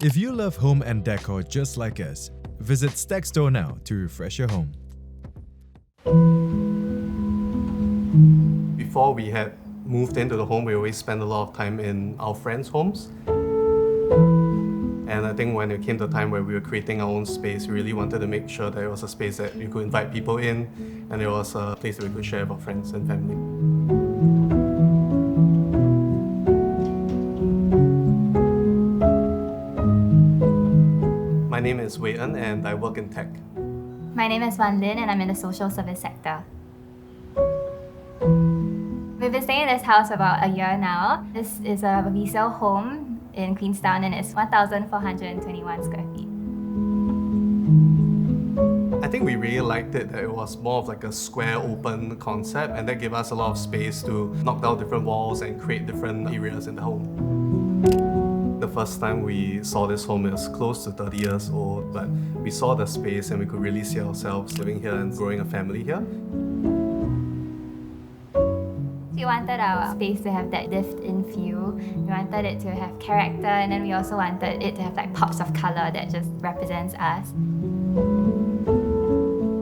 If you love home and decor just like us, visit Stack Store now to refresh your home. Before we had moved into the home, we always spent a lot of time in our friends' homes. And I think when it came to the time where we were creating our own space, we really wanted to make sure that it was a space that you could invite people in, and it was a place that we could share with our friends and family. My name is Wei En and I work in tech. My name is Wan Lin and I'm in the social service sector. We've been staying in this house for about a year now. This is a resale home in Queenstown and it's 1,421 square feet. I think we really liked it that it was more of like a square open concept, and that gave us a lot of space to knock down different walls and create different areas in the home. The first time we saw this home, it was close to 30 years old, but we saw the space and we could really see ourselves living here and growing a family here. We wanted our space to have that lived-in feel. We wanted it to have character, and then we also wanted it to have like pops of color that just represents us.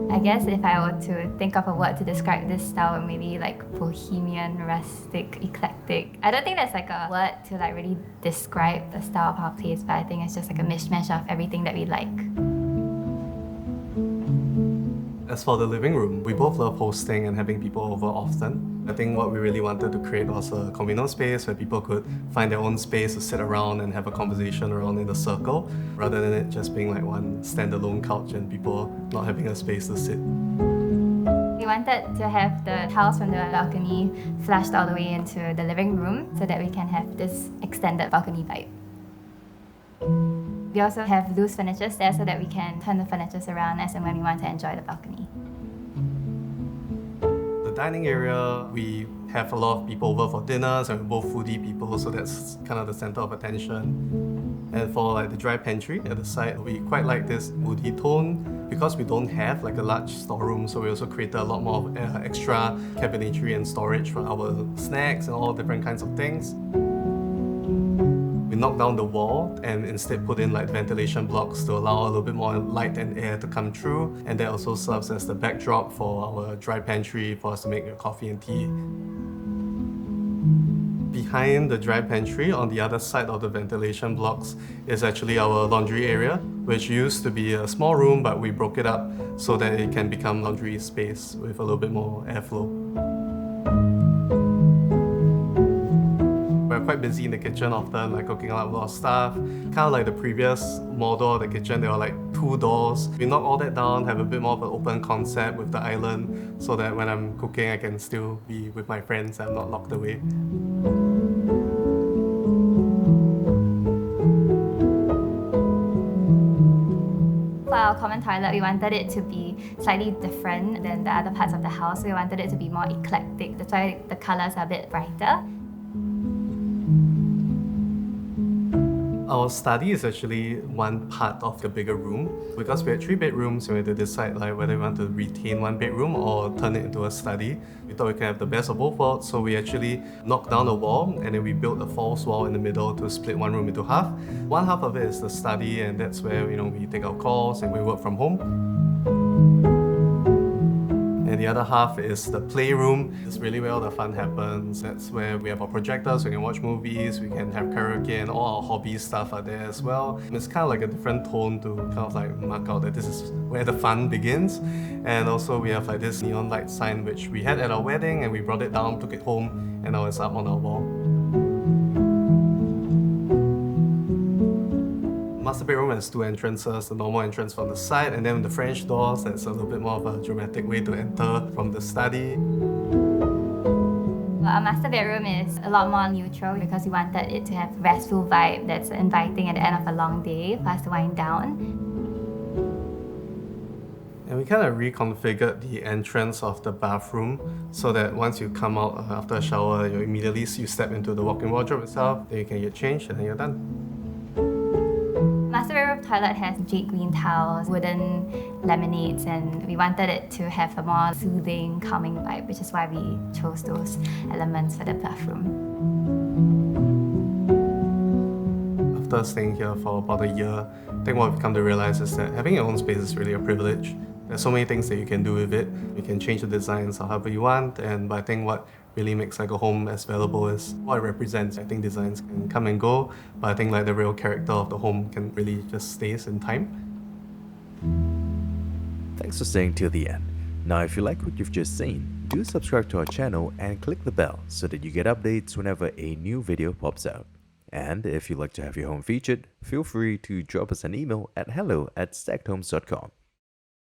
I guess if I were to think of a word to describe this style, maybe like Bohemian, rustic, eclectic. I don't think there's like a word to like really describe the style of our place, but I think it's just like a mishmash of everything that we like. As for the living room, we both love hosting and having people over often. I think what we really wanted to create was a communal space where people could find their own space to sit around and have a conversation around in a circle, rather than it just being like one standalone couch and people not having a space to sit. We wanted to have the house from the balcony flushed all the way into the living room so that we can have this extended balcony vibe. We also have loose furniture there so that we can turn the furniture around as and when we want to enjoy the balcony. The dining area, we have a lot of people over for dinners and we're both foodie people, so that's kind of the center of attention. And for like the dry pantry at the side, we quite like this woody tone because we don't have like a large storeroom, so we also created a lot more of, extra cabinetry and storage for our snacks and all different kinds of things. We knocked down the wall and instead put in like ventilation blocks to allow a little bit more light and air to come through, and that also serves as the backdrop for our dry pantry for us to make your coffee and tea. Behind the dry pantry, on the other side of the ventilation blocks, is actually our laundry area, which used to be a small room, but we broke it up so that it can become laundry space with a little bit more airflow. We're quite busy in the kitchen often, like cooking up a lot of stuff. Kind of like the previous model of the kitchen, there were like 2 doors. We knock all that down, have a bit more of an open concept with the island, so that when I'm cooking, I can still be with my friends and I'm not locked away. For our common toilet, we wanted it to be slightly different than the other parts of the house. We wanted it to be more eclectic. That's why the colors are a bit brighter. Our study is actually one part of the bigger room. Because we had 3 bedrooms, we had to decide like whether we want to retain 1 bedroom or turn it into a study. We thought we could have the best of both worlds, so we actually knocked down a wall and then we built a false wall in the middle to split one room into half. One half of it is the study, and that's where we take our calls and we work from home. And the other half is the playroom. It's really where all the fun happens. That's where we have our projectors, we can watch movies, we can have karaoke, and all our hobby stuff are there as well. It's kind of like a different tone to kind of like mark out that this is where the fun begins. And also we have like this neon light sign which we had at our wedding, and we brought it down, took it home, and now it's up on our wall. Master bedroom has 2 entrances, the normal entrance from the side, and then the French doors, that's a little bit more of a dramatic way to enter from the study. Our master bedroom is a lot more neutral because we wanted it to have a restful vibe that's inviting at the end of a long day for us to wind down. And we kind of reconfigured the entrance of the bathroom so that once you come out after a shower, you step into the walk-in wardrobe itself, then you can get changed and then you're done. Master bedroom toilet has jade green tiles, wooden laminates, and we wanted it to have a more soothing, calming vibe, which is why we chose those elements for the bathroom. After after staying here for about a year, I think what I've come to realize is that having your own space is really a privilege. There's so many things that you can do with it. You can change the designs however you want, but I think what really makes like a home as valuable is what it represents. I think designs can come and go, but I think like the real character of the home can really just stays in time. Thanks for staying till the end. Now if you like what you've just seen, do subscribe to our channel and click the bell so that you get updates whenever a new video pops out. And if you'd like to have your home featured, feel free to drop us an email at hello@stackedhomes.com.